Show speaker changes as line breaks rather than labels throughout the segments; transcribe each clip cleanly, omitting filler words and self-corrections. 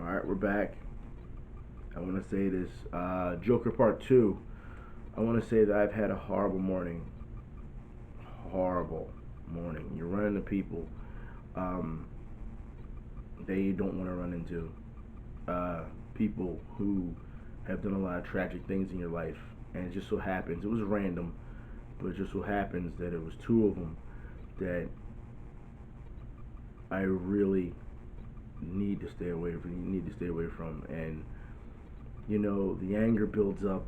Alright, we're back. I want to say this. Joker Part 2. I want to say that I've had a horrible morning. Horrible morning. You're running into people that you don't want to run into. People who have done a lot of tragic things in your life. And it just so happens, it was random, but it just so happens that it was two of them that I really need to stay away from. And the anger builds up,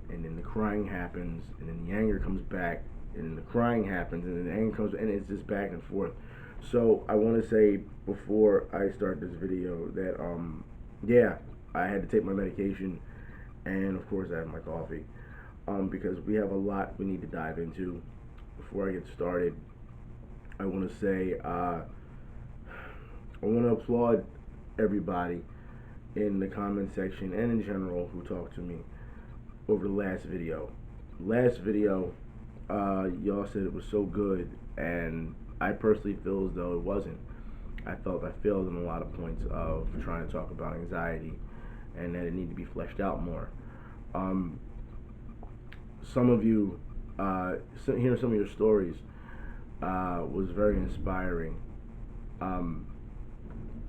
and then the crying happens, and then the anger comes back, and then the crying happens, and then the anger comes, and it's just back and forth. So I want to say before I start this video that yeah, I had to take my medication, and of course I have my coffee, because we have a lot we need to dive into. Before I get started, I want to say I want to applaud everybody in the comment section and in general who talked to me over the last video. Y'all said it was so good, and I personally feel as though it wasn't. I felt I failed in a lot of points of trying to talk about anxiety, and that it needed to be fleshed out more. Some of you, hearing some of your stories was very inspiring.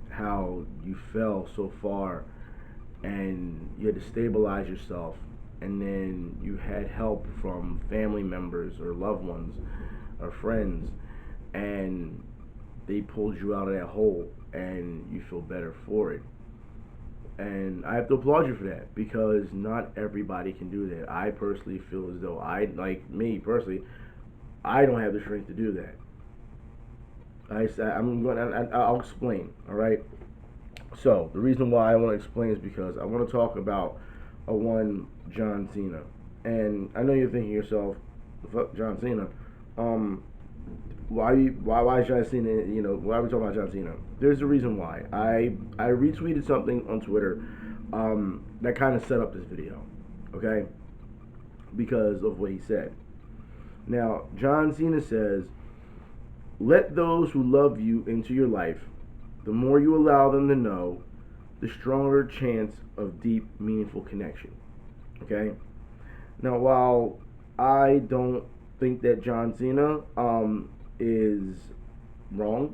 How you fell so far and you had to stabilize yourself, and then you had help from family members or loved ones or friends, and they pulled you out of that hole, and you feel better for it. And I have to applaud you for that, because not everybody can do that. I personally feel as though I don't have the strength to do that. I'll explain. All right. So the reason why I want to explain is because I want to talk about one John Cena, and I know you're thinking to yourself, "Fuck John Cena? Why is John Cena? Why are we talking about John Cena?" There's a reason why. I retweeted something on Twitter that kind of set up this video, okay? Because of what he said. Now, John Cena says, "Let those who love you into your life. The more you allow them to know, the stronger chance of deep, meaningful connection." Okay? Now, while I don't think that John Cena is wrong,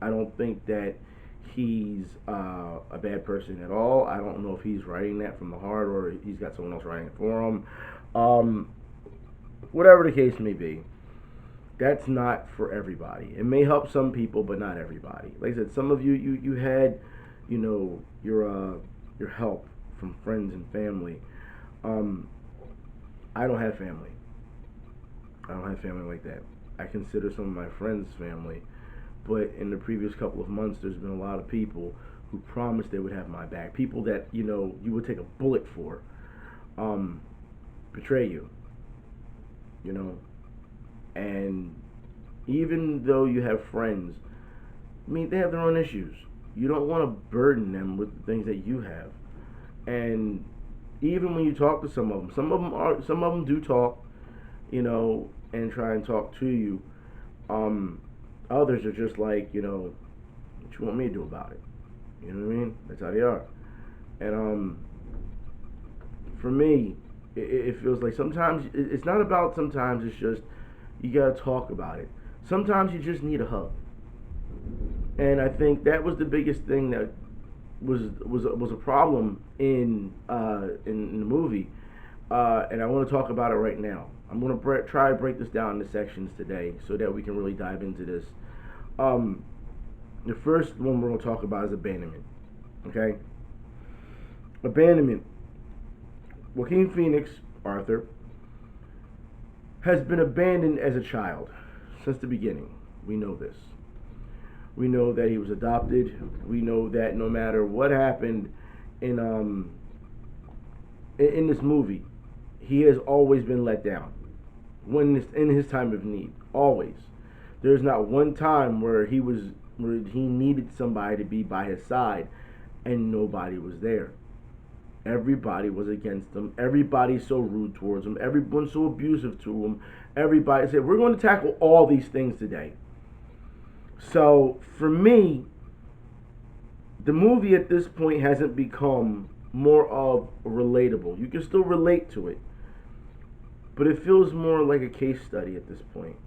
I don't think that he's a bad person at all. I don't know if he's writing that from the heart or he's got someone else writing it for him. Whatever the case may be, that's not for everybody. It may help some people, but not everybody. Like I said, some of you had, your help from friends and family. I don't have family. I don't have family like that. I consider some of my friends family, but in the previous couple of months, there's been a lot of people who promised they would have my back. People that you would take a bullet for, betray you. And even though you have friends, they have their own issues. You don't want to burden them with the things that you have. And even when you talk to some of them do talk, and try and talk to you. Others are just like, what you want me to do about it? You know what I mean? That's how they are. And for me, it feels like sometimes it's not about. Sometimes it's just you gotta talk about it. Sometimes you just need a hug. And I think that was the biggest thing that was a problem in the movie. And I want to talk about it right now. I'm going to try to break this down into sections today so that we can really dive into this. The first one we're going to talk about is abandonment. Okay? Abandonment. Joaquin Phoenix, Arthur, has been abandoned as a child since the beginning. We know this. We know that he was adopted. We know that no matter what happened in this movie, he has always been let down in his time of need. Always. There's not one time where he needed somebody to be by his side and nobody was there. Everybody was against him. Everybody's so rude towards him. Everyone's so abusive to him. Everybody said, we're going to tackle all these things today. So, for me, the movie at this point hasn't become more of relatable. You can still relate to it, but it feels more like a case study at this point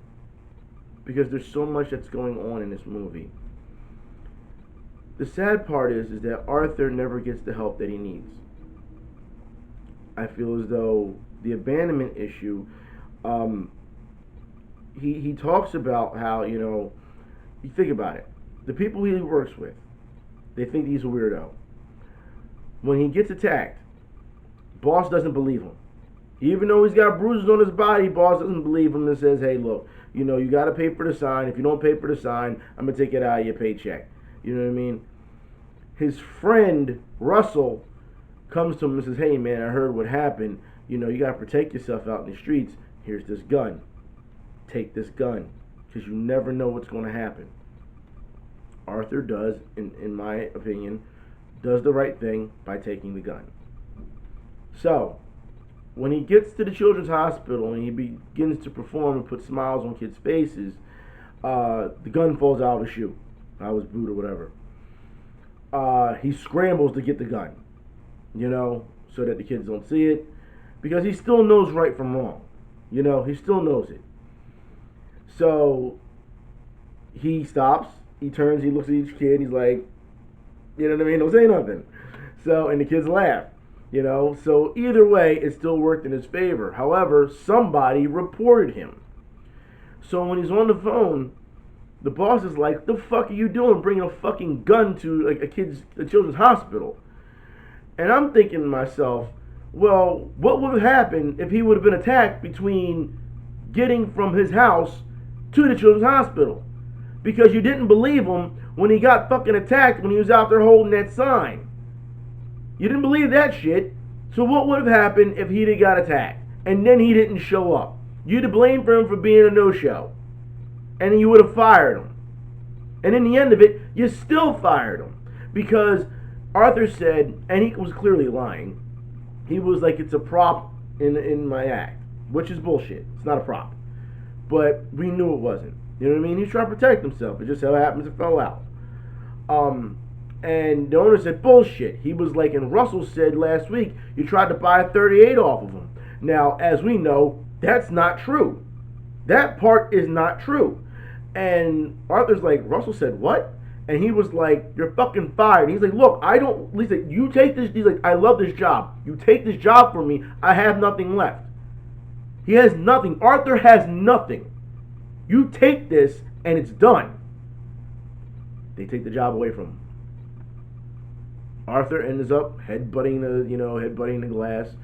because there's so much that's going on in this movie. The sad part is that Arthur never gets the help that he needs. I feel as though the abandonment issue, he talks about how, you think about it. The people he works with, they think he's a weirdo. When he gets attacked, boss doesn't believe him. Even though he's got bruises on his body, boss doesn't believe him and says, hey, look, you got to pay for the sign. If you don't pay for the sign, I'm going to take it out of your paycheck. You know what I mean? His friend, Russell, comes to him and says, hey, man, I heard what happened. You got to protect yourself out in the streets. Here's this gun. Take this gun because you never know what's going to happen. Arthur does, in my opinion, does the right thing by taking the gun. So, when he gets to the children's hospital and he begins to perform and put smiles on kids' faces, the gun falls out of his shoe, out of his boot or whatever. He scrambles to get the gun, so that the kids don't see it, because he still knows right from wrong. He still knows it. So, he stops, he turns, he looks at each kid, he's like, don't say nothing. So, and the kids laugh. So either way, it still worked in his favor. However, somebody reported him. So when he's on the phone, the boss is like, the fuck are you doing bringing a fucking gun to a children's hospital? And I'm thinking to myself, well, what would have happened if he would have been attacked between getting from his house to the children's hospital? Because you didn't believe him when he got fucking attacked when he was out there holding that sign. You didn't believe that shit. So what would have happened if he'd have got attacked and then he didn't show up? You'd have blamed for him for being a no-show. And you would have fired him. And in the end of it, you still fired him. Because Arthur said, and he was clearly lying, he was like, it's a prop in my act. Which is bullshit. It's not a prop. But we knew it wasn't. You know what I mean? He's trying to protect himself. It just so happens it fell out. And the owner said, bullshit. He was like, and Russell said last week, you tried to buy a 38 off of him. Now, as we know, that's not true. That part is not true. And Arthur's like, Russell said, what? And he was like, you're fucking fired. And he's like, look, he's like, you take this, he's like, I love this job. You take this job from me, I have nothing left. He has nothing. Arthur has nothing. You take this, and it's done. They take the job away from him. Arthur ends up headbutting the glass.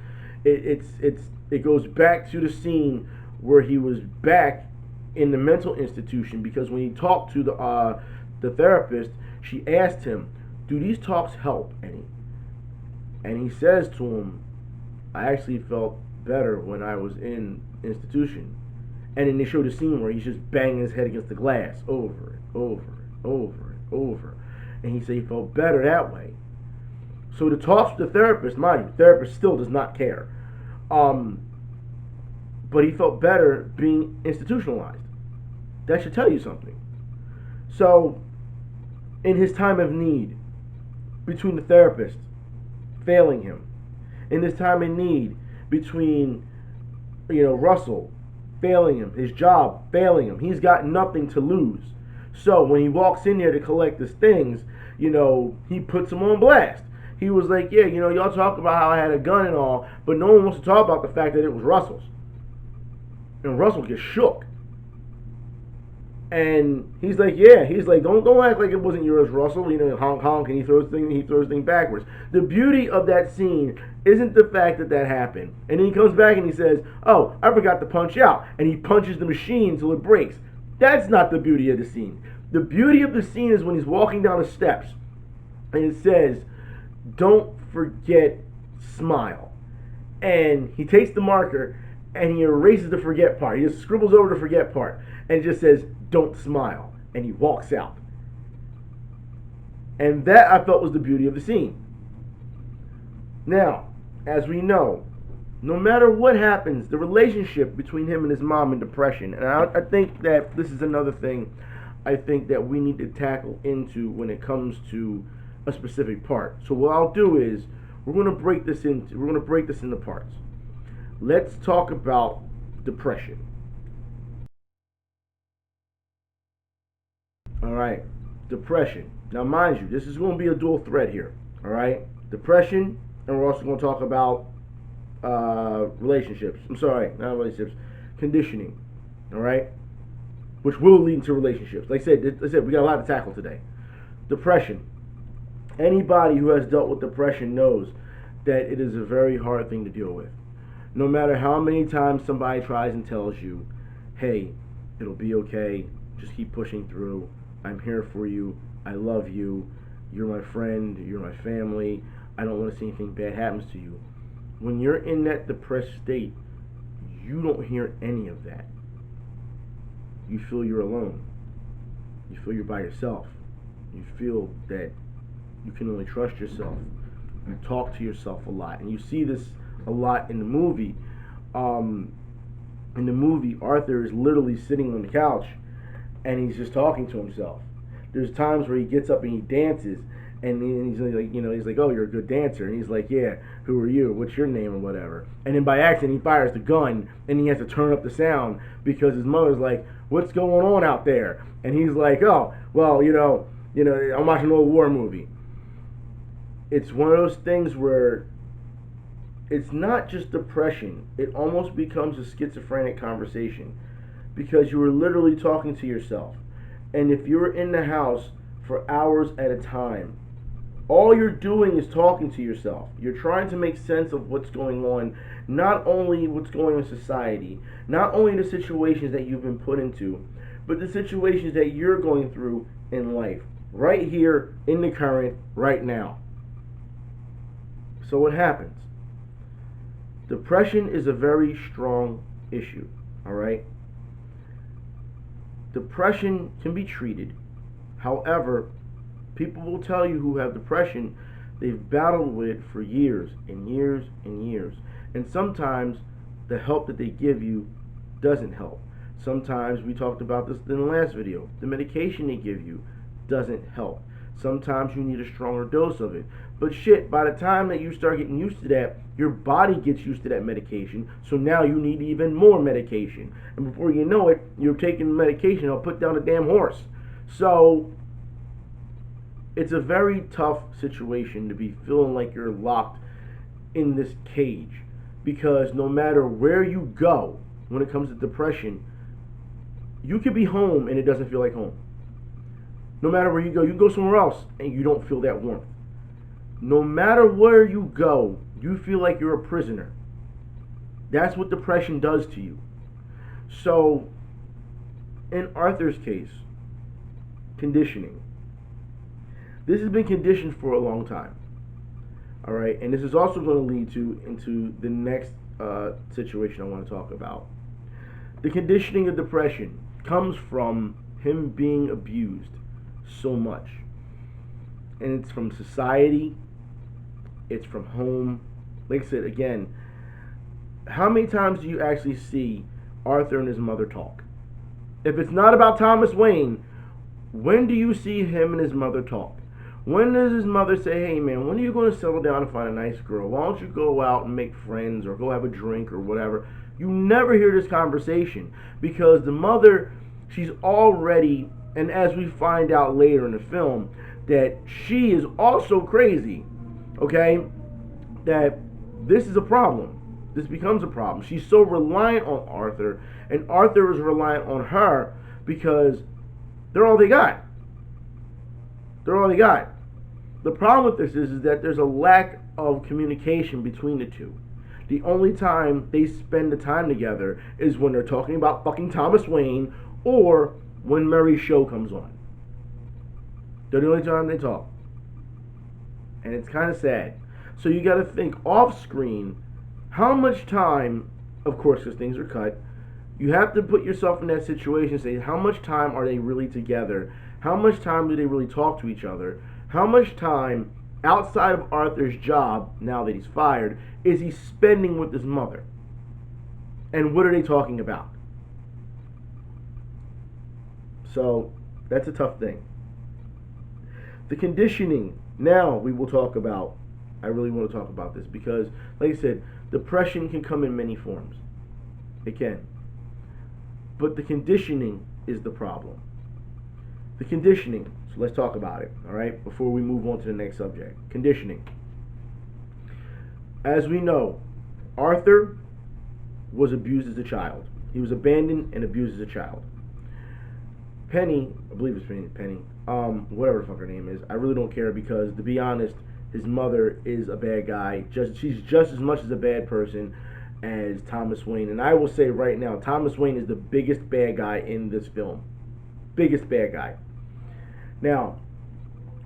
It goes back to the scene where he was back in the mental institution, because when he talked to the therapist, she asked him, "Do these talks help any?" And he says to him, "I actually felt better when I was in institution." And then they showed a scene where he's just banging his head against the glass over and over and over and over. And he said he felt better that way. So the talks with the therapist, mind you, the therapist still does not care. But he felt better being institutionalized. That should tell you something. So, in his time of need, between the therapist failing him, in this time of need, between, Russell failing him, his job failing him, he's got nothing to lose. So when he walks in there to collect his things, he puts him on blast. He was like, yeah, y'all talk about how I had a gun and all, but no one wants to talk about the fact that it was Russell's. And Russell gets shook. And he's like, yeah, don't act like it wasn't yours, Russell. Honk honk, and he throws thing backwards. The beauty of that scene isn't the fact that happened. And then he comes back and he says, oh, I forgot to punch out. And he punches the machine until it breaks. That's not the beauty of the scene. The beauty of the scene is when he's walking down the steps and it says, don't forget, smile. And he takes the marker and he erases the forget part. He just scribbles over the forget part and just says, don't smile. And he walks out. And that, I felt, was the beauty of the scene. Now, as we know, no matter what happens, the relationship between him and his mom in depression, and I think that this is another thing I think that we need to tackle into when it comes to a specific part. So what I'll do is we're going to break this into parts. Let's talk about depression. All right, depression. Now, mind you, this is going to be a dual thread here. All right, depression, and we're also going to talk about relationships. I'm sorry, not relationships, conditioning. All right, which will lead to relationships. Like I said, we got a lot to tackle today. Depression. Anybody who has dealt with depression knows that it is a very hard thing to deal with. No matter how many times somebody tries and tells you, hey, it'll be okay, just keep pushing through, I'm here for you, I love you, you're my friend, you're my family, I don't want to see anything bad happens to you. When you're in that depressed state, you don't hear any of that. You feel you're alone. You feel you're by yourself. You feel that you can only trust yourself. You talk to yourself a lot. And you see this a lot in the movie. In the movie, Arthur is literally sitting on the couch and he's just talking to himself. There's times where he gets up and he dances, and he's like, he's like, oh, you're a good dancer, and he's like, yeah, who are you? What's your name or whatever? And then by accident he fires the gun, and he has to turn up the sound because his mother's like, what's going on out there? And he's like, oh, well, I'm watching an old war movie. It's one of those things where it's not just depression. It almost becomes a schizophrenic conversation because you were literally talking to yourself. And if you're in the house for hours at a time, all you're doing is talking to yourself. You're trying to make sense of what's going on, not only what's going on in society, not only the situations that you've been put into, but the situations that you're going through in life, right here in the current, right now. So what happens? Depression is a very strong issue, all right? Depression can be treated. However, people will tell you who have depression, they've battled with it for years and years and years. And sometimes the help that they give you doesn't help. Sometimes, we talked about this in the last video, the medication they give you doesn't help. Sometimes you need a stronger dose of it. But shit, by the time that you start getting used to that, your body gets used to that medication, so now you need even more medication. And before you know it, you're taking medication, it'll put down a damn horse. So, it's a very tough situation to be feeling like you're locked in this cage. Because no matter where you go, when it comes to depression, you could be home and it doesn't feel like home. No matter where you can go somewhere else and you don't feel that warmth. No matter where you go, you feel like you're a prisoner. That's what depression does to you. So, in Arthur's case, conditioning. This has been conditioned for a long time. Alright, and this is also going to lead into the next situation I want to talk about. The conditioning of depression comes from him being abused so much. And it's from society, it's from home. Like I said, again, how many times do you actually see Arthur and his mother talk? If it's not about Thomas Wayne, when do you see him and his mother talk? When does his mother say, hey man, when are you going to settle down and find a nice girl? Why don't you go out and make friends or go have a drink or whatever? You never hear this conversation because the mother, she's already, and as we find out later in the film, that she is also crazy, okay? That this is a problem. This becomes a problem. She's so reliant on Arthur, and Arthur is reliant on her because they're all they got. They're all they got. The problem with this is that there's a lack of communication between the two. The only time they spend the time together is when they're talking about fucking Thomas Wayne or when Murray's show comes on. They're the only time they talk. And it's kind of sad. So you got to think off screen, how much time, of course, because things are cut, you have to put yourself in that situation and say, how much time are they really together? How much time do they really talk to each other? How much time outside of Arthur's job, now that he's fired, is he spending with his mother? And what are they talking about? So, that's a tough thing. The conditioning Now we will talk about. I really want to talk about this because, like I said, depression can come in many forms. It can, but the conditioning is the problem. The conditioning. So let's talk about it. All right. Before we move on to the next subject, conditioning. As we know, Arthur was abused as a child. He was abandoned and abused as a child. Penny, I believe it's Penny, whatever the fuck her name is, I really don't care because, to be honest, his mother is a bad guy. She's just as much as a bad person as Thomas Wayne. And I will say right now, Thomas Wayne is the biggest bad guy in this film. Biggest bad guy. Now,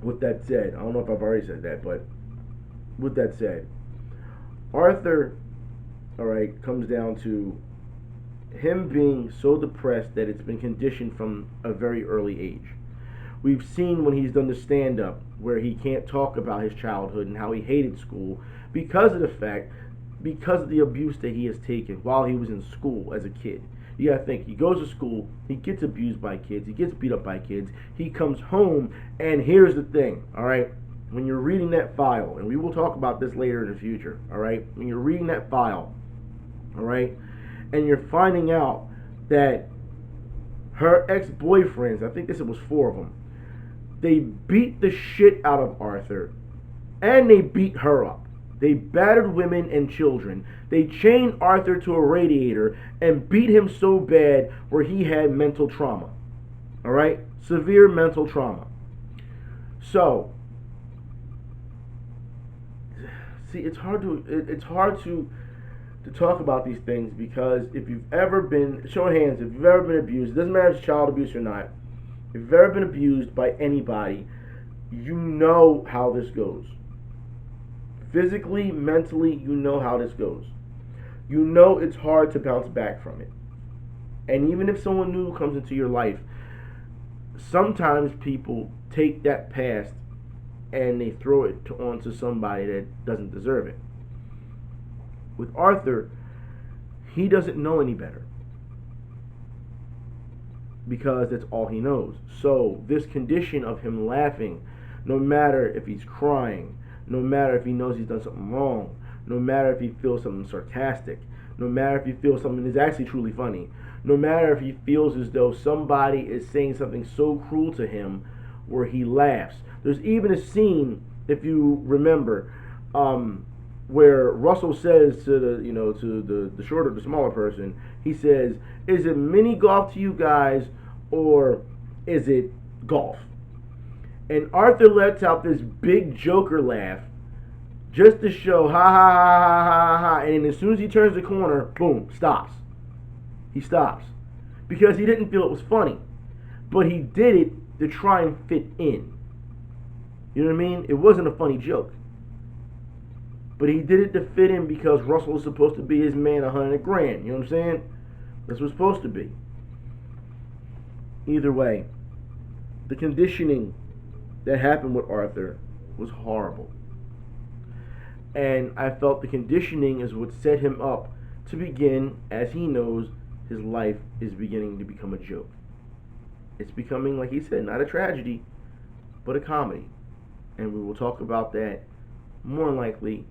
with that said, I don't know if I've already said that, but with that said, Arthur, alright, comes down to him being so depressed that it's been conditioned from a very early age. We've seen when he's done the stand-up where he can't talk about his childhood and how he hated school because of the abuse that he has taken while he was in school as a kid. You gotta think, he goes to school, he gets abused by kids, he gets beat up by kids, he comes home, and here's the thing, alright? When you're reading that file, and we will talk about this later in the future, alright? When you're reading that file, alright? And you're finding out that her ex-boyfriends, I think this was 4 of them, they beat the shit out of Arthur, and they beat her up. They battered women and children. They chained Arthur to a radiator and beat him so bad where he had mental trauma. Alright? Severe mental trauma. So, see, it's hard to talk about these things because if you've ever been, show of hands, if you've ever been abused, it doesn't matter if it's child abuse or not, if you've ever been abused by anybody, you know how this goes. Physically, mentally, you know how this goes. You know it's hard to bounce back from it. And even if someone new comes into your life, sometimes people take that past and they throw it onto somebody that doesn't deserve it. With Arthur, he doesn't know any better because that's all he knows. So this condition of him laughing, no matter if he's crying, no matter if he knows he's done something wrong, no matter if he feels something sarcastic, no matter if he feels something is actually truly funny, no matter if he feels as though somebody is saying something so cruel to him where he laughs. There's even a scene, if you remember, where Russell says to the shorter, the smaller person, he says, "Is it mini golf to you guys, or is it golf?" And Arthur lets out this big Joker laugh just to show ha ha ha ha ha ha, and as soon as he turns the corner, boom, stops. He stops because he didn't feel it was funny, but he did it to try and fit in. You know what I mean? It wasn't a funny joke. But he did it to fit in because Russell was supposed to be his man, $100,000. You know what I'm saying? That's what it's supposed to be. Either way, the conditioning that happened with Arthur was horrible. And I felt the conditioning is what set him up to begin, as he knows, his life is beginning to become a joke. It's becoming, like he said, not a tragedy, but a comedy. And we will talk about that more likely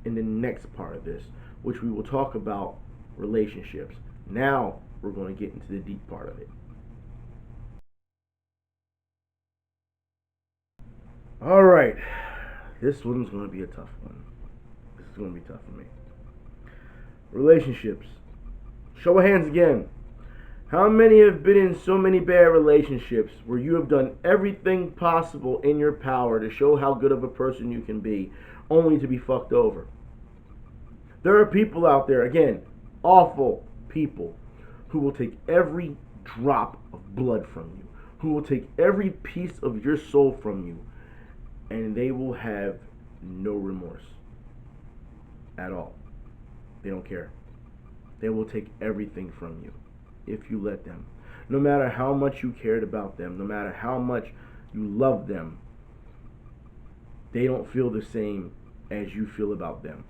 in the next part of this, which we will talk about relationships. Now we're going to get into the deep part of it. Alright, this one's going to be a tough one. This is going to be tough for me. Relationships. Show of hands again. How many have been in so many bad relationships where you have done everything possible in your power to show how good of a person you can be, only to be fucked over? There are people out there, again, awful people, who will take every drop of blood from you, who will take every piece of your soul from you, and they will have no remorse at all. They don't care. They will take everything from you if you let them. No matter how much you cared about them, no matter how much you love them, they don't feel the same as you feel about them.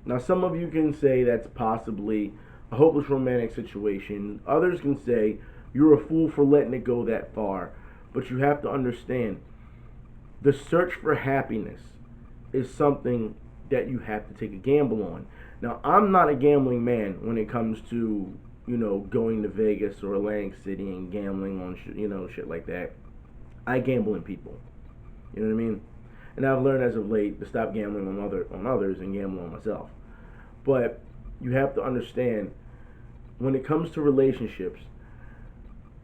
Now, some of you can say that's possibly a hopeless romantic situation. Others can say you're a fool for letting it go that far. But you have to understand, The search for happiness is something that you have to take a gamble on. Now, I'm not a gambling man when it comes to, going to Vegas or Atlantic City and gambling on, shit like that. I gamble in people. You know what I mean? And I've learned as of late to stop gambling on others and gamble on myself. But you have to understand, when it comes to relationships,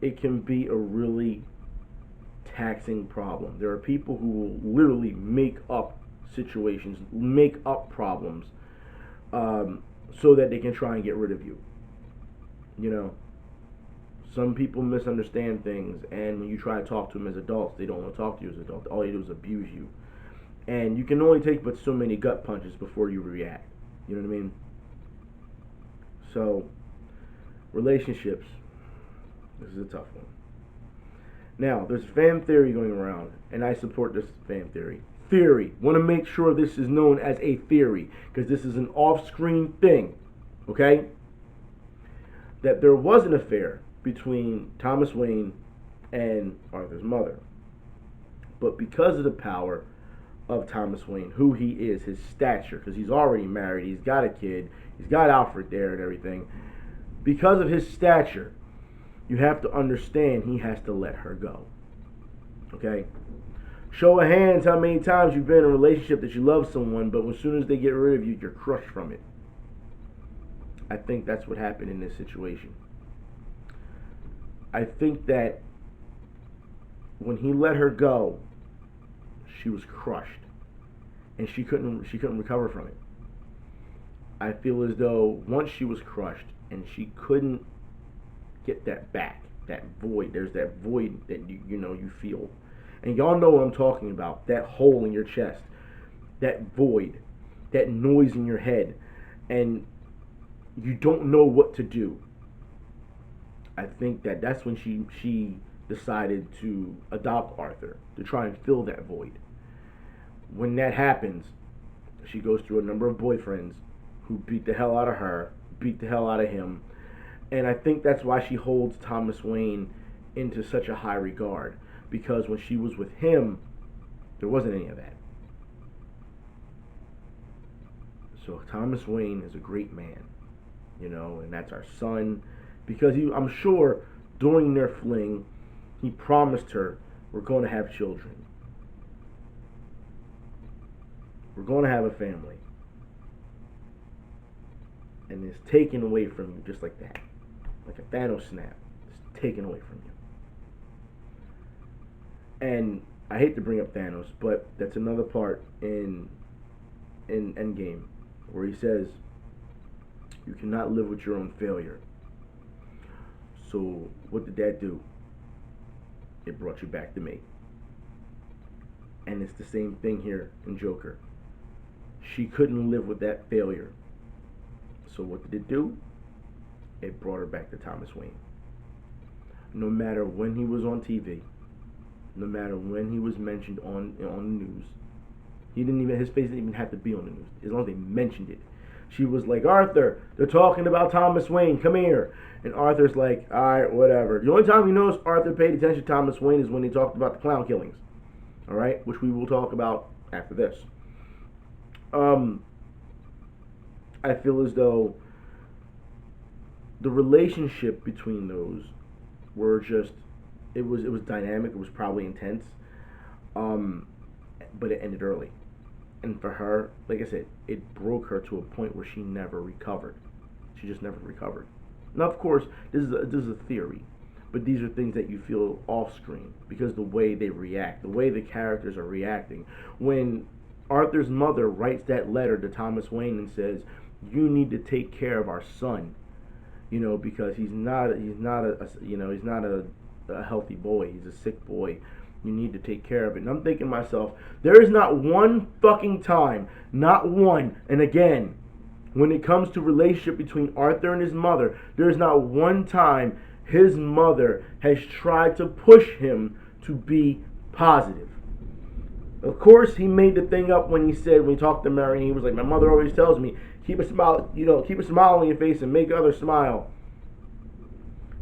it can be a really taxing problem. There are people who will literally make up situations, make up problems, so that they can try and get rid of you. Some people misunderstand things, and when you try to talk to them as adults, they don't want to talk to you as adults. All you do is abuse you. And you can only take but so many gut punches before you react. You know what I mean? So, relationships, this is a tough one. Now, there's fan theory going around, and I support this fan theory. Want to make sure this is known as a theory, because this is an off-screen thing, okay? That there was an affair between Thomas Wayne and Arthur's mother. But because of the power of Thomas Wayne, who he is, his stature, because he's already married, he's got a kid, he's got Alfred there and everything. Because of his stature, you have to understand he has to let her go. Okay? Show of hands how many times you've been in a relationship that you love someone, but as soon as they get rid of you, you're crushed from it. I think that's what happened in this situation. I think that when he let her go, she was crushed, and she couldn't recover from it. I feel as though once she was crushed and she couldn't get that back, that void. There's that void that you feel, and y'all know what I'm talking about. That hole in your chest, that void, that noise in your head, and you don't know what to do. I think that's when she decided to adopt Arthur, to try and fill that void. When that happens, she goes through a number of boyfriends who beat the hell out of her, beat the hell out of him, and I think that's why she holds Thomas Wayne into such a high regard, because when she was with him, there wasn't any of that. So Thomas Wayne is a great man, and that's our son, because I'm sure during their fling, he promised her, we're going to have children. We're going to have a family. And it's taken away from you just like that. Like a Thanos snap. It's taken away from you. And I hate to bring up Thanos, but that's another part in Endgame where he says, you cannot live with your own failure. So what did that do? It brought you back to me. And it's the same thing here in Joker. She couldn't live with that failure. So what did it do? It brought her back to Thomas Wayne. No matter when he was on TV, no matter when he was mentioned on the news, his face didn't even have to be on the news. As long as they mentioned it. She was like, Arthur, they're talking about Thomas Wayne, come here. And Arthur's like, alright, whatever. The only time you notice Arthur paid attention to Thomas Wayne is when he talked about the clown killings. Alright, which we will talk about after this. I feel as though the relationship between those were just, it was dynamic, it was probably intense, but it ended early. And for her, like I said, it broke her to a point where she never recovered. She just never recovered. Now, of course, this is a theory, but these are things that you feel off screen because the way they react, the way the characters are reacting. When Arthur's mother writes that letter to Thomas Wayne and says, "You need to take care of our son," because he's not a healthy boy. He's a sick boy. You need to take care of it. And I'm thinking to myself, there is not one fucking time, not one, and again, when it comes to relationship between Arthur and his mother, there is not one time his mother has tried to push him to be positive. Of course, he made the thing up when he talked to Mary, and he was like, my mother always tells me, keep a smile, keep a smile on your face and make others smile.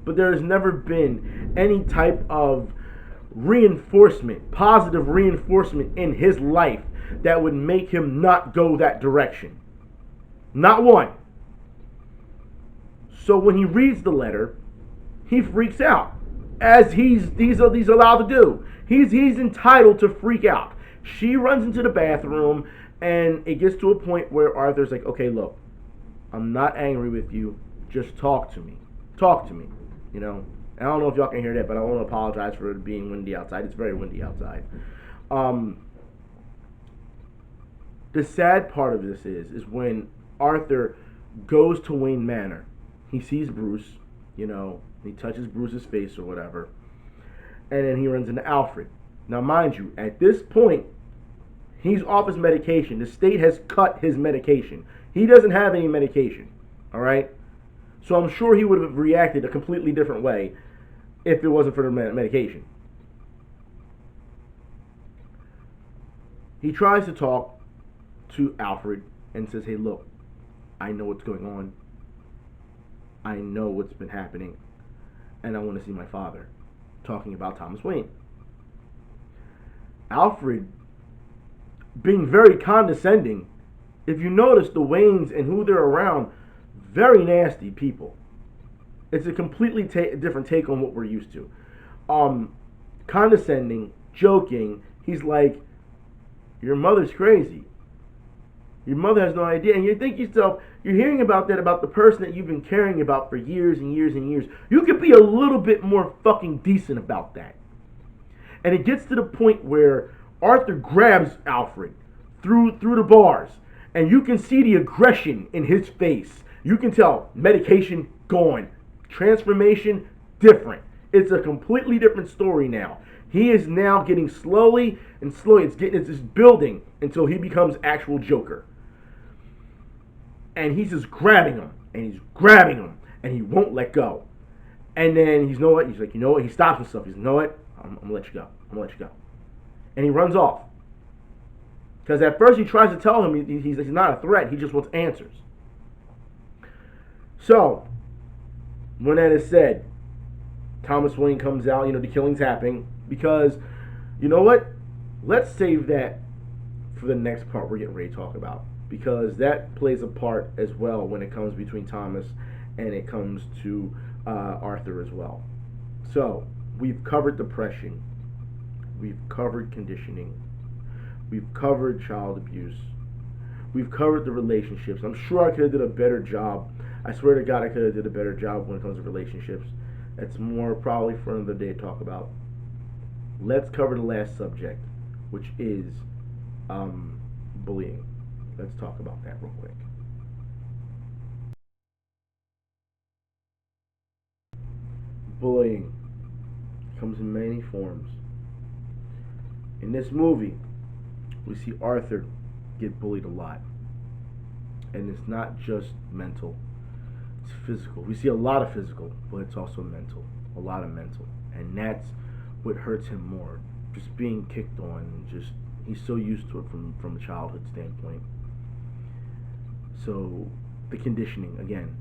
But there has never been any type of reinforcement, positive reinforcement in his life that would make him not go that direction. Not one. So when he reads the letter, he freaks out, as he's allowed to do. He's entitled to freak out. She runs into the bathroom, and it gets to a point where Arthur's like, okay, look, I'm not angry with you. Just talk to me. Talk to me. You know? I don't know if y'all can hear that, but I want to apologize for it being windy outside. It's very windy outside. The sad part of this is when Arthur goes to Wayne Manor. He sees Bruce, you know, he touches Bruce's face or whatever, and then he runs into Alfred. Now, mind you, at this point, he's off his medication. The state has cut his medication. He doesn't have any medication, all right? So I'm sure he would have reacted a completely different way if it wasn't for the medication. He tries to talk to Alfred and says, hey, look, I know what's going on. I know what's been happening. And I want to see my father. Talking about Thomas Wayne. Alfred, being very condescending, if you notice the Waynes and who they're around, very nasty people. It's a completely different take on what we're used to. Condescending, joking. He's like, your mother's crazy. Your mother has no idea. And you think yourself, you're hearing about that, about the person that you've been caring about for years and years and years. You could be a little bit more fucking decent about that. And it gets to the point where Arthur grabs Alfred through the bars. And you can see the aggression in his face. You can tell medication gone. Transformation different. It's a completely different story now. He is now getting slowly and slowly. It's just building until he becomes actual Joker. And he's just grabbing him, and he's grabbing him, and he won't let go. And then he's like, you know what? He stops himself. He's like, you know what? I'm gonna let you go. I'm gonna let you go. And he runs off. Because at first he tries to tell him he's not a threat. He just wants answers. So when that is said, Thomas Wayne comes out. You know, the killing's happening because, you know what? Let's save that for the next part we're getting ready to talk about. Because that plays a part as well when it comes between Thomas and it comes to Arthur as well. So, we've covered depression. We've covered conditioning. We've covered child abuse. We've covered the relationships. I'm sure I could have did a better job. I swear to God I could have did a better job when it comes to relationships. That's more probably for another day to talk about. Let's cover the last subject, which is bullying. Let's talk about that real quick. Bullying comes in many forms. In this movie, we see Arthur get bullied a lot. And it's not just mental, it's physical. We see a lot of physical, but it's also mental. A lot of mental. And that's what hurts him more. Just being kicked on, just he's so used to it from a childhood standpoint. So the conditioning, again,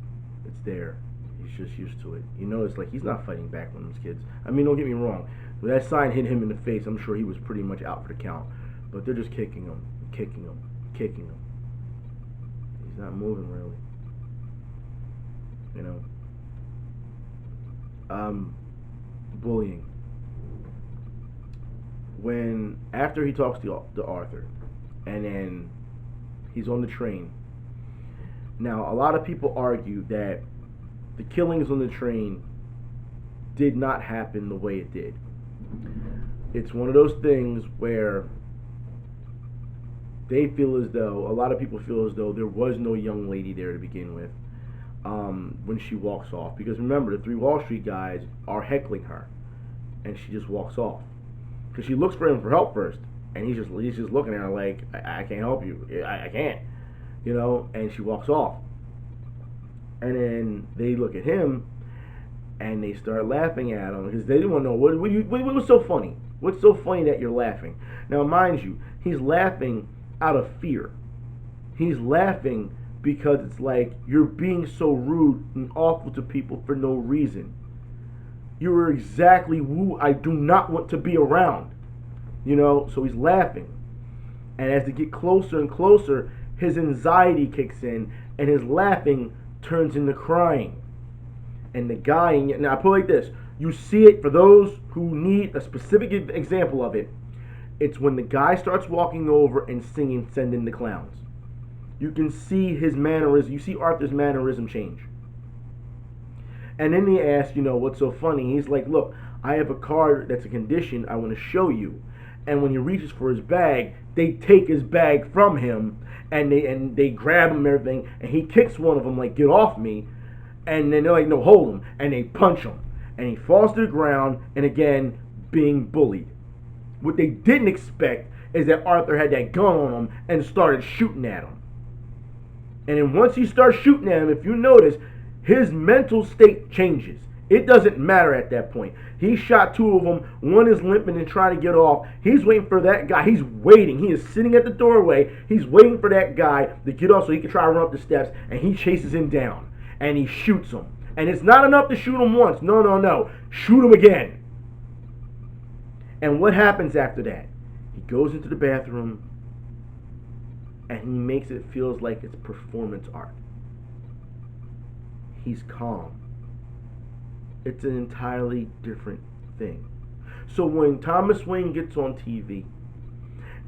it's there. He's just used to it. You notice, like, he's not fighting back when those kids. I mean, don't get me wrong. When that sign hit him in the face, I'm sure he was pretty much out for the count. But they're just kicking him, kicking him, kicking him. He's not moving really. You know. Bullying. When after he talks to Arthur, and then he's on the train. Now, a lot of people argue that the killings on the train did not happen the way it did. It's one of those things where they feel as though, a lot of people feel as though there was no young lady there to begin with when she walks off. Because remember, the three Wall Street guys are heckling her, and she just walks off. Because she looks for him for help first, and he's just looking at her like, I can't help you. I can't. You know, and she walks off. And then they look at him, and they start laughing at him because they didn't want to know what was so funny. What's so funny that you're laughing? Now, mind you, he's laughing out of fear. He's laughing because it's like you're being so rude and awful to people for no reason. You are exactly who I do not want to be around. So he's laughing. And as they get closer and closer, his anxiety kicks in, and his laughing turns into crying. And the guy, now I put it like this, you see it for those who need a specific example of it. It's when the guy starts walking over and singing "Send in the Clowns." You can see his mannerism, you see Arthur's mannerism change. And then they ask, what's so funny? He's like, look, I have a card that's a condition I want to show you. And when he reaches for his bag, they take his bag from him, and they grab him and everything, and he kicks one of them like, get off me. And then they're like, no, hold him. And they punch him. And he falls to the ground, and again, being bullied. What they didn't expect is that Arthur had that gun on him and started shooting at him. And then once he starts shooting at him, if you notice, his mental state changes. It doesn't matter at that point. He shot two of them. One is limping and trying to get off. He's waiting for that guy. He's waiting. He is sitting at the doorway. He's waiting for that guy to get off so he can try to run up the steps. And he chases him down. And he shoots him. And it's not enough to shoot him once. No. Shoot him again. And what happens after that? He goes into the bathroom. And he makes it feels like it's performance art. He's calm. It's an entirely different thing. So when Thomas Wayne gets on TV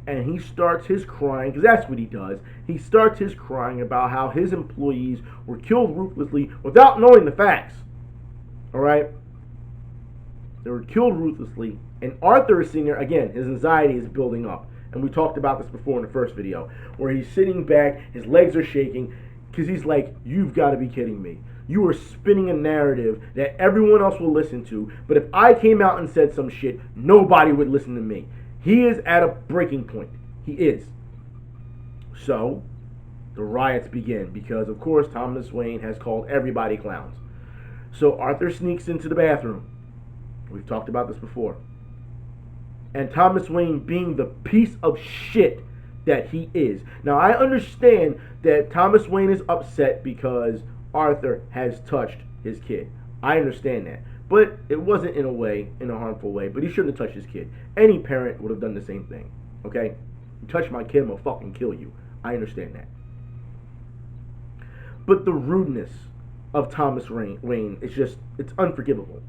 and he starts his crying, because that's what he does, he starts his crying about how his employees were killed ruthlessly without knowing the facts. Alright? They were killed ruthlessly, and Arthur is sitting there, again, his anxiety is building up. And we talked about this before in the first video, where he's sitting back, his legs are shaking, because he's like, you've got to be kidding me. You are spinning a narrative that everyone else will listen to, but if I came out and said some shit, nobody would listen to me. He is at a breaking point. He is. So, the riots begin, because of course Thomas Wayne has called everybody clowns. So Arthur sneaks into the bathroom. We've talked about this before. And Thomas Wayne, being the piece of shit that he is. Now I understand that Thomas Wayne is upset because Arthur has touched his kid. I understand that. But it wasn't in a harmful way. But he shouldn't have touched his kid. Any parent would have done the same thing. Okay? You touch my kid, I'm gonna fucking kill you. I understand that. But the rudeness of Thomas Wayne, it's unforgivable.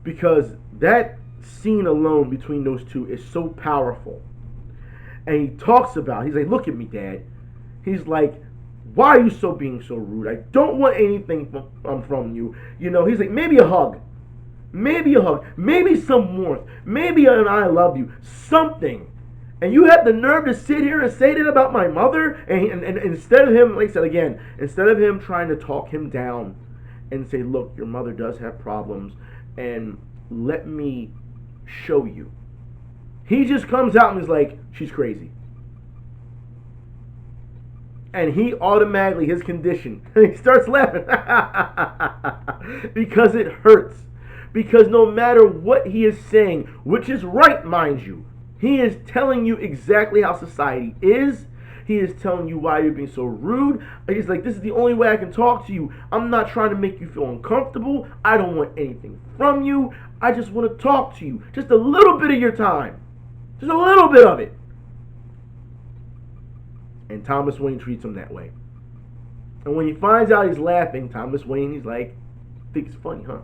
Because that scene alone between those two is so powerful. And he talks about, he's like, look at me, Dad. He's like, why are you being so rude? I don't want anything from you. He's like, maybe a hug. Maybe a hug. Maybe some warmth. Maybe an I love you. Something. And you have the nerve to sit here and say that about my mother? And instead of him, like I said again, instead of him trying to talk him down and say, look, your mother does have problems, and let me show you. He just comes out and is like, she's crazy. And he automatically, his condition, he starts laughing. Because it hurts. Because no matter what he is saying, which is right, mind you, he is telling you exactly how society is. He is telling you why you're being so rude. He's like, this is the only way I can talk to you. I'm not trying to make you feel uncomfortable. I don't want anything from you. I just want to talk to you. Just a little bit of your time. Just a little bit of it. And Thomas Wayne treats him that way. And when he finds out he's laughing, Thomas Wayne, he's like, think it's funny, huh?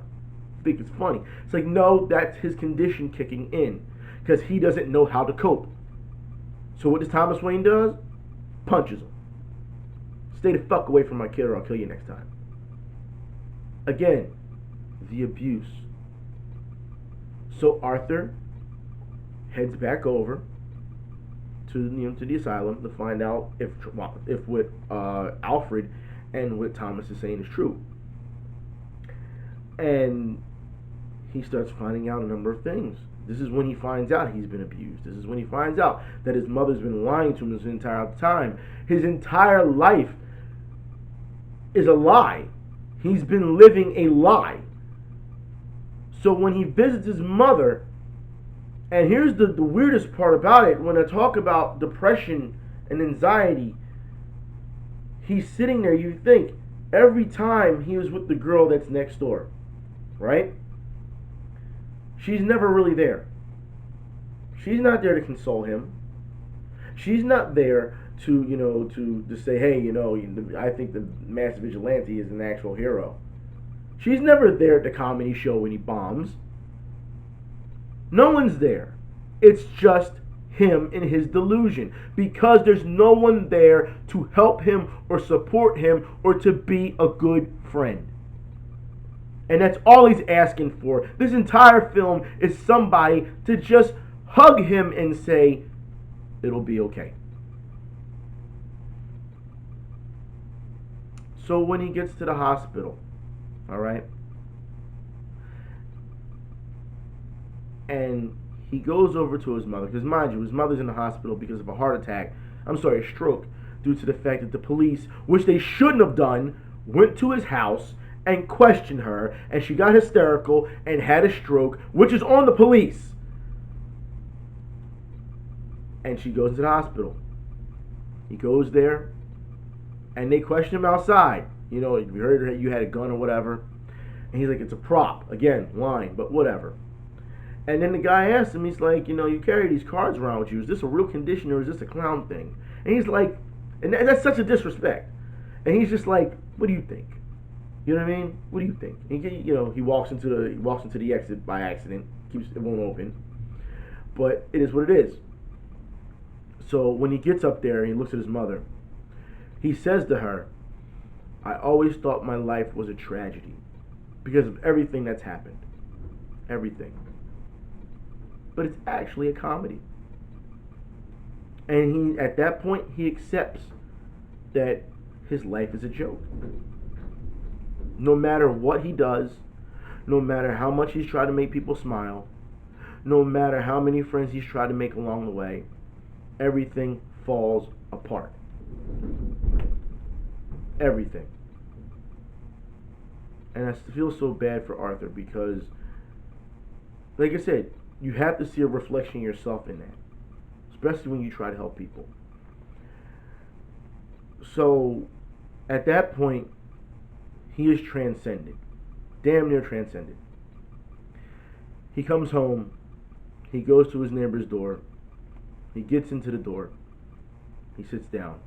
Think it's funny. It's like, no, that's his condition kicking in. Because he doesn't know how to cope. So what does Thomas Wayne do? Punches him. Stay the fuck away from my kid or I'll kill you next time. Again, the abuse. So Arthur heads back over to the asylum to find out if what Alfred and what Thomas is saying is true. And he starts finding out a number of things. This is when he finds out he's been abused. This is when he finds out that his mother's been lying to him this entire time. His entire life is a lie. He's been living a lie. So when he visits his mother, and here's the weirdest part about it, when I talk about depression and anxiety, he's sitting there, you think, every time he was with the girl that's next door, right? She's never really there. She's not there to console him. She's not there to, to say, hey, I think the masked vigilante is an actual hero. She's never there at the comedy show when he bombs. No one's there. It's just him in his delusion, because there's no one there to help him or support him or to be a good friend. And that's all he's asking for. This entire film is somebody to just hug him and say, it'll be okay. So when he gets to the hospital, all right, and he goes over to his mother, because mind you, his mother's in the hospital because of a stroke, due to the fact that the police, which they shouldn't have done, went to his house and questioned her, and she got hysterical and had a stroke, which is on the police. And she goes to the hospital. He goes there, and they question him outside. We heard you had a gun or whatever. And he's like, it's a prop. Again, lying, but whatever. And then the guy asks him, he's like, you carry these cards around with you. Is this a real condition or is this a clown thing? And he's like, and that's such a disrespect. And he's just like, what do you think? You know what I mean? What do you think? And he walks into the exit by accident. It won't open. But it is what it is. So when he gets up there and he looks at his mother, he says to her, I always thought my life was a tragedy because of everything that's happened. Everything. But it's actually a comedy. And at that point, he accepts that his life is a joke. No matter what he does, no matter how much he's tried to make people smile, no matter how many friends he's tried to make along the way, everything falls apart. Everything. And I feel so bad for Arthur because, like I said, you have to see a reflection of yourself in that, especially when you try to help people. So, at that point, he is transcended. Damn near transcended. He comes home. He goes to his neighbor's door. He gets into the door. He sits down.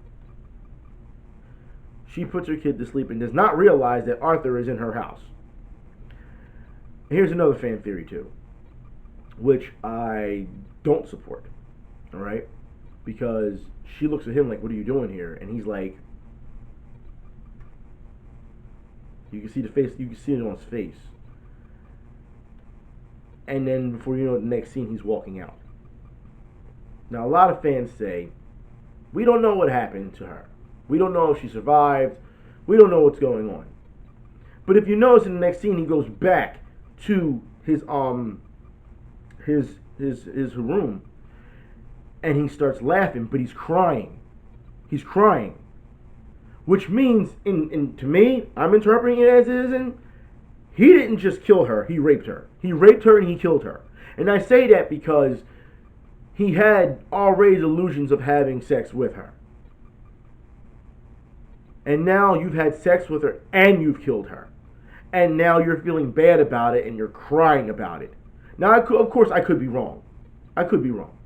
She puts her kid to sleep and does not realize that Arthur is in her house. Here's another fan theory too, which I don't support. Alright? Because she looks at him like, what are you doing here? And he's like, you can see it on his face. And then before you know it, the next scene he's walking out. Now a lot of fans say, we don't know what happened to her. We don't know if she survived. We don't know what's going on. But if you notice in the next scene, he goes back to his room, and he starts laughing, but he's crying. He's crying, which means, to me, I'm interpreting it as he didn't just kill her. He raped her. He raped her and he killed her. And I say that because he had already illusions of having sex with her. And now you've had sex with her and you've killed her. And now you're feeling bad about it and you're crying about it. Now, of course, I could be wrong. I could be wrong.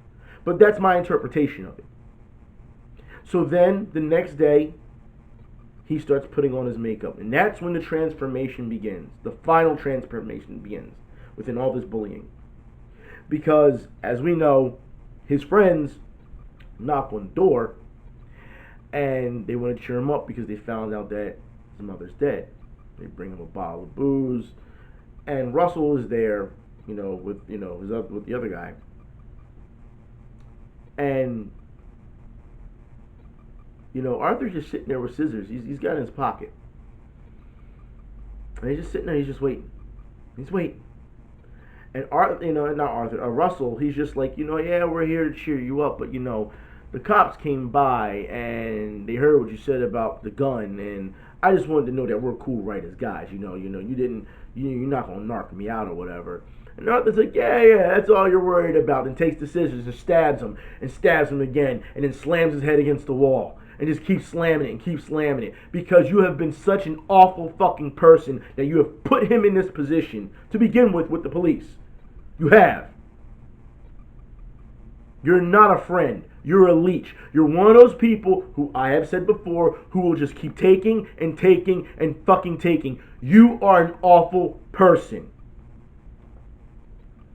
But that's my interpretation of it. So then, the next day, he starts putting on his makeup. And that's when the transformation begins. The final transformation begins within all this bullying. Because, as we know, his friends knock on the door and they want to cheer him up because they found out that his mother's dead. They bring him a bottle of booze, and Russell is there, with the other guy, and Arthur's just sitting there with scissors. He's got it in his pocket, and he's just sitting there. He's just waiting. He's waiting. And Russell, he's just like, yeah, we're here to cheer you up, but the cops came by and they heard what you said about the gun, and I just wanted to know that we're cool, right, as guys. You're not gonna narc me out or whatever. And Arthur's like, yeah, that's all you're worried about, and takes the scissors and stabs him again, and then slams his head against the wall, and just keeps slamming it, because you have been such an awful fucking person that you have put him in this position to begin with the police. You have. You're not a friend. You're a leech. You're one of those people who I have said before who will just keep taking and taking and fucking taking. You are an awful person.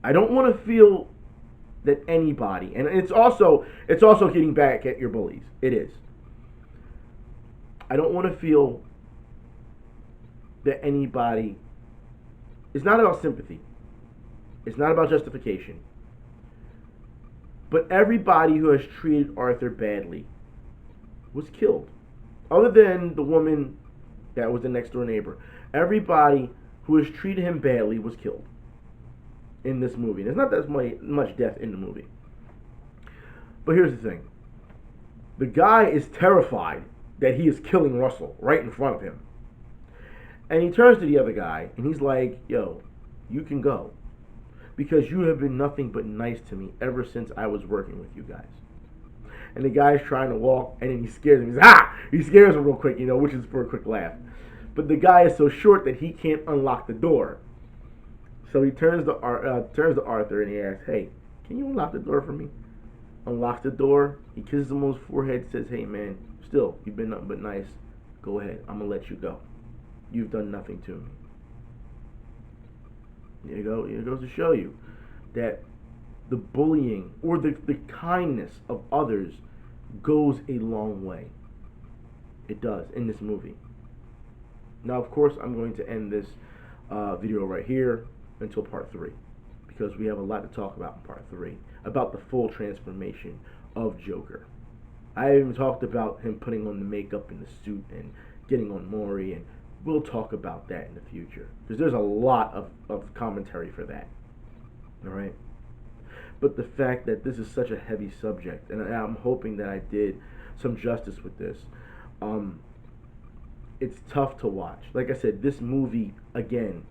I don't want to feel that anybody, and it's also getting back at your bullies. It is. I don't want to feel that anybody. It's not about sympathy. It's not about justification. But everybody who has treated Arthur badly was killed. Other than the woman that was the next door neighbor. Everybody who has treated him badly was killed in this movie. There's not that much death in the movie. But here's the thing. The guy is terrified that he is killing Russell right in front of him. And he turns to the other guy and he's like, yo, you can go. Because you have been nothing but nice to me ever since I was working with you guys. And the guy's trying to walk, and then he scares him. He's he scares him real quick, which is for a quick laugh. But the guy is so short that he can't unlock the door. So he turns to Arthur and he asks, hey, can you unlock the door for me? Unlocks the door. He kisses him on his forehead, says, hey man, still, you've been nothing but nice. Go ahead, I'm going to let you go. You've done nothing to me. There you go. It goes to show you that the bullying or the kindness of others goes a long way. It does in this movie. Now, of course, I'm going to end this video right here until part 3 because we have a lot to talk about in part 3 about the full transformation of Joker. I even talked about him putting on the makeup and the suit and getting on Maury, and we'll talk about that in the future because there's a lot of commentary for that. Alright? But the fact that this is such a heavy subject, and I'm hoping that I did some justice with this, it's tough to watch. Like I said, this movie, again,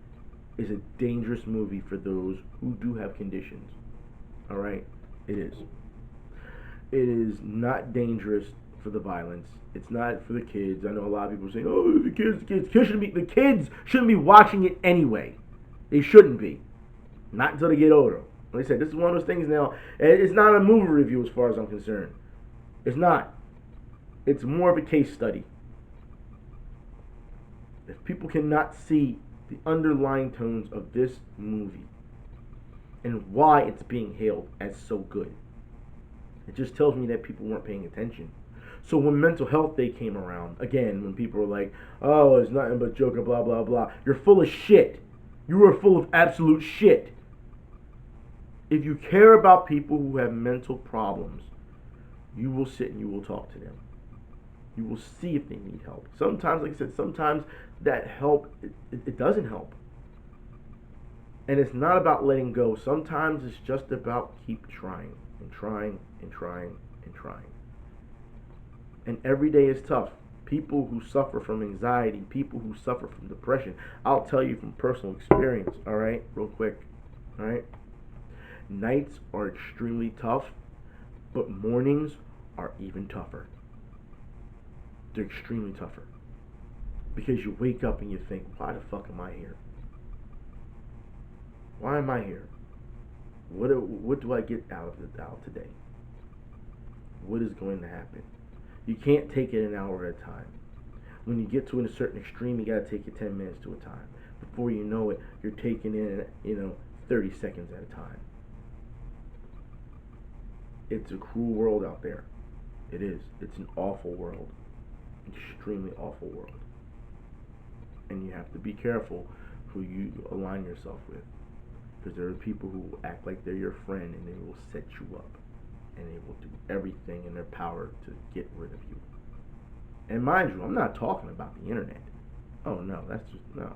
is a dangerous movie for those who do have conditions. Alright? It is. It is not dangerous for the violence. It's not for the kids. I know a lot of people say, "Oh, the kids shouldn't be watching it anyway." They shouldn't be, not until they get older. Like I said, this is one of those things now. It's not a movie review as far as I'm concerned. It's not. It's more of a case study. If people cannot see the underlying tones of this movie and why it's being hailed as so good, it just tells me that people weren't paying attention. So when Mental Health Day came around, again, when people were like, oh, it's nothing but Joker, blah, blah, blah, you're full of shit. You are full of absolute shit. If you care about people who have mental problems, you will sit and you will talk to them. You will see if they need help. Sometimes, like I said, sometimes that help, it doesn't help. And it's not about letting go. Sometimes it's just about keep trying and trying and trying and trying. And every day is tough. People who suffer from anxiety, people who suffer from depression, I'll tell you from personal experience, alright? Real quick, alright? Nights are extremely tough, but mornings are even tougher. They're extremely tougher. Because you wake up and you think, why the fuck am I here? Why am I here? What do I get out of today? What is going to happen? You can't take it an hour at a time. When you get to a certain extreme, you gotta take it 10 minutes to a time. Before you know it, you're taking in, 30 seconds at a time. It's a cruel world out there. It is. It's an awful world. Extremely awful world. And you have to be careful who you align yourself with. Because there are people who act like they're your friend and they will set you up. And they will do everything in their power to get rid of you. And mind you, I'm not talking about the internet. Oh no, no.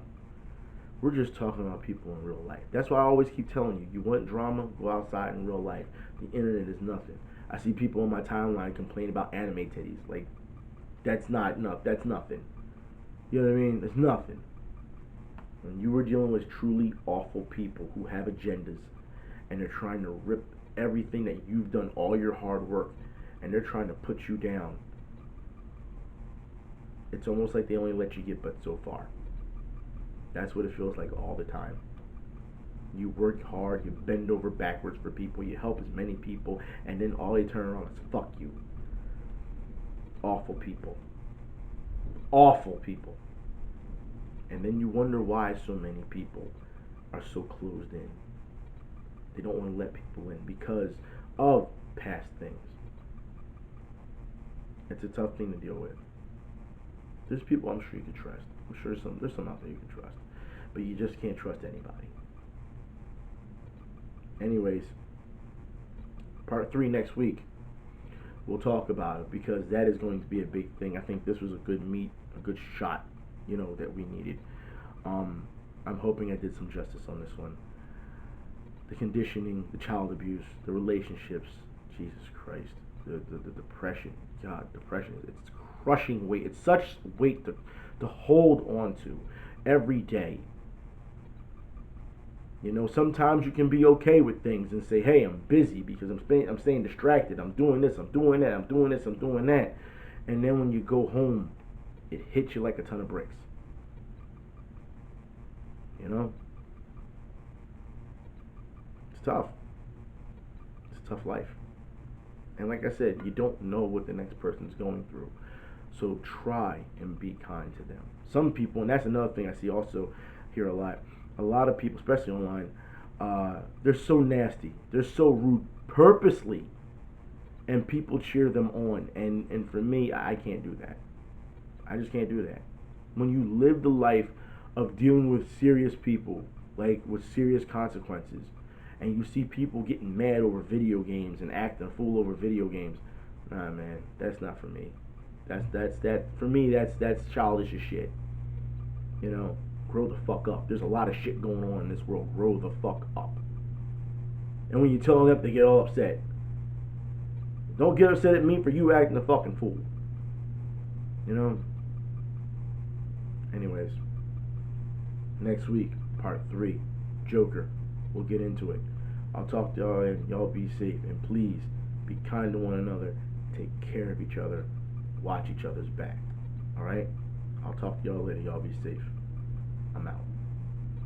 We're just talking about people in real life. That's why I always keep telling you, you want drama, go outside in real life. The internet is nothing. I see people on my timeline complain about anime titties. Like, that's not enough. That's nothing. You know what I mean? It's nothing. When you are dealing with truly awful people who have agendas and they're trying to rip everything that you've done, all your hard work, and they're trying to put you down, it's almost like they only let you get but so far. That's what it feels like all the time. You work hard, you bend over backwards for people, you help as many people, and then all they turn around is fuck you. Awful people. Awful people. And then you wonder why so many people are so closed in. They don't want to let people in because of past things. It's a tough thing to deal with. There's people I'm sure you can trust. I'm sure there's some out there you can trust. But you just can't trust anybody. Anyways, part 3 next week. We'll talk about it because that is going to be a big thing. I think this was a good shot, that we needed. I'm hoping I did some justice on this one. The conditioning, the child abuse, the relationships, Jesus Christ, the depression. God, depression, it's crushing weight. It's such weight to hold on to every day. Sometimes you can be okay with things and say, hey, I'm busy because I'm staying distracted. I'm doing this, I'm doing that, I'm doing this, I'm doing that. And then when you go home, it hits you like a ton of bricks. It's tough. It's a tough life. And like I said, you don't know what the next person's going through. So try and be kind to them. Some people, and that's another thing I see also here a lot of people, especially online, they're so nasty. They're so rude purposely. And people cheer them on. And for me, I can't do that. I just can't do that. When you live the life of dealing with serious people, like with serious consequences, and you see people getting mad over video games and acting a fool over video games, nah, man, that's not for me. For me, that's childish as shit. Grow the fuck up. There's a lot of shit going on in this world. Grow the fuck up. And when you tell them that, they get all upset. Don't get upset at me for you acting a fucking fool. Anyways, next week, part 3, Joker. We'll get into it. I'll talk to y'all and y'all be safe. And please, be kind to one another. Take care of each other. Watch each other's back. Alright? I'll talk to y'all later. Y'all be safe. I'm out.